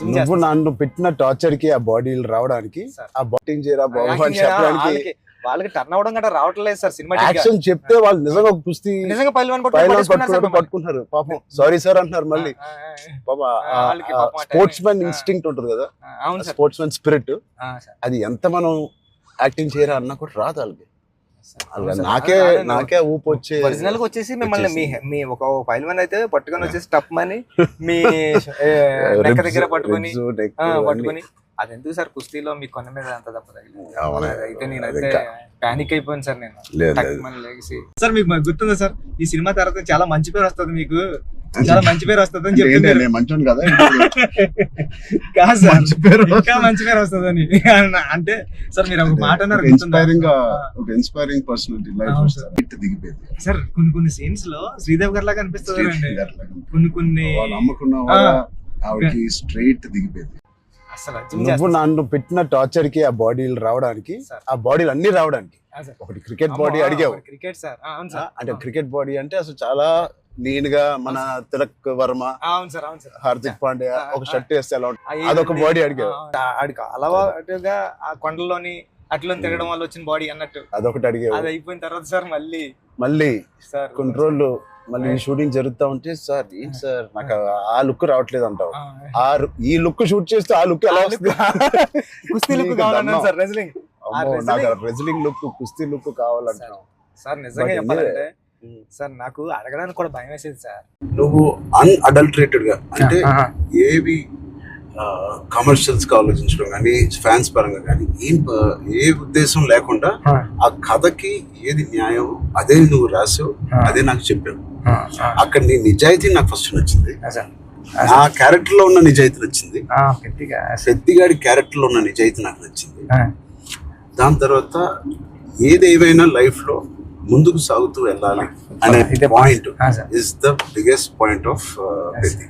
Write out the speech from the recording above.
నువ్వు నన్ను పెట్టిన టార్చర్ కి ఆ బాడీలు రావడానికి ఆ బాటింగ్ చేయరా బాబు అని చెప్పడానికి వాళ్ళకి టర్న్ అవడం కూడా రావట్లేదు సార్. సినిమా యాక్షన్ చెప్తే వాళ్ళు నిజంగా కుస్తీ నిజంగా పట్టుకుంటున్నారు పాపం. సారీ సార్ అంటున్నారు మళ్ళీ. స్పోర్ట్స్ మ్యాన్ ఇన్స్టింక్ట్ ఉంటుంది కదా, స్పోర్ట్స్ మ్యాన్ స్పిరిట్, అది ఎంత మనం యాక్టింగ్ చేయరా అన్నా కూడా రాదు వాళ్ళకి. నాకే ఊపు వచ్చే ఒరిజినల్ గా వచ్చేసి మిమ్మల్ని మీ ఒక పైల్వాన్ అయితే పట్టుకొని వచ్చేసి టప్ మని మీ దగ్గర పట్టుకొని అది ఎందుకు సార్ కుస్తీలో మీ కొన్న మీద అంత తప్పదు అయితే నేనైతే పానిక్ అయిపోయాను సార్. నేను లేచి సార్ మీకు గుర్తుందా సార్, ఈ సినిమా తర్వాత చాలా మంచి పేరు వస్తుంది, మీకు చాలా మంచి పేరు వస్తుంది అని చెప్పింది. మంచి కదా కాదు సార్, ఇంకా మంచి పేరు వస్తుంది అని అంటే సార్ మీరు ఒక మాట అన్నారు, ఇన్స్పైరింగ్ పర్సనాలిటీ దిగిపోయింది సార్. కొన్ని సీన్స్ లో శ్రీదేవి గారి లాగా అనిపిస్తుంది అండి, కొన్ని నమ్మకున్న ఆవిడకి స్ట్రైట్ దిగిపోయింది. నువ్వు నన్ను పెట్టిన టార్చర్ కి ఆ బాడీలు రావడానికి, ఆ బాడీలు అన్ని రావడానికి, ఒకటి క్రికెట్ బాడీ అడిగావు. క్రికెట్ సార్ అంటే క్రికెట్ బాడీ అంటే అసలు చాలా లీన్ గా మన తిలక్ వర్మ, హార్దిక్ పాండ్యా ఒక షర్ట్ వేస్తే ఎలా ఉంటుంది అదొక బాడీ అడిగావు. అలవాటుగా ఆ కొండలోని అట్లా తిరగడం వల్ల వచ్చిన బాడీ అన్నట్టు అదొకటి అడిగావు. అది అయిపోయిన తర్వాత సార్ మళ్ళీ సార్ కొన్ని రోజులు మళ్ళీ షూటింగ్ జరుగుతా ఉంటే సార్ ఏంటి సార్ నాకు ఆ లుక్ రావట్లేదు అంటావు. ఈ లుక్ షూట్ చేస్తే ఆ లుక్ ఎలా వస్తుంది? కుస్తీ లుక్ కావాలన్నా సార్, రెజ్లింగ్ రెజ్లింగ్ లుక్, కుస్తీ లుక్ కావాలంటావు సార్. నిజంగా చెప్పాలంటే సార్ నాకు అడగడానికి కూడా భయం వేసేది సార్. నువ్వు అన్అడల్టరేటెడ్ గా అంటే ఏవి కమర్షియల్స్ ఆలోచించడం కానీ ఫ్యాన్స్ పరంగా కానీ ఏ ఉద్దేశం లేకుండా ఆ కథకి ఏది న్యాయం అదే నువ్వు రాసావు, అదే నాకు చెప్పావు. అక్కడ నీ నిజాయితీ నాకు ఫస్ట్ నచ్చింది, ఆ క్యారెక్టర్ లో ఉన్న నిజాయితీ నచ్చింది, పెద్దిగాడి క్యారెక్టర్ లో ఉన్న నిజాయితీ నాకు నచ్చింది. దాని తర్వాత ఏదేమైనా లైఫ్ లో ముందుకు సాగుతూ వెళ్ళాలి అనే point is the biggest point of Peddi.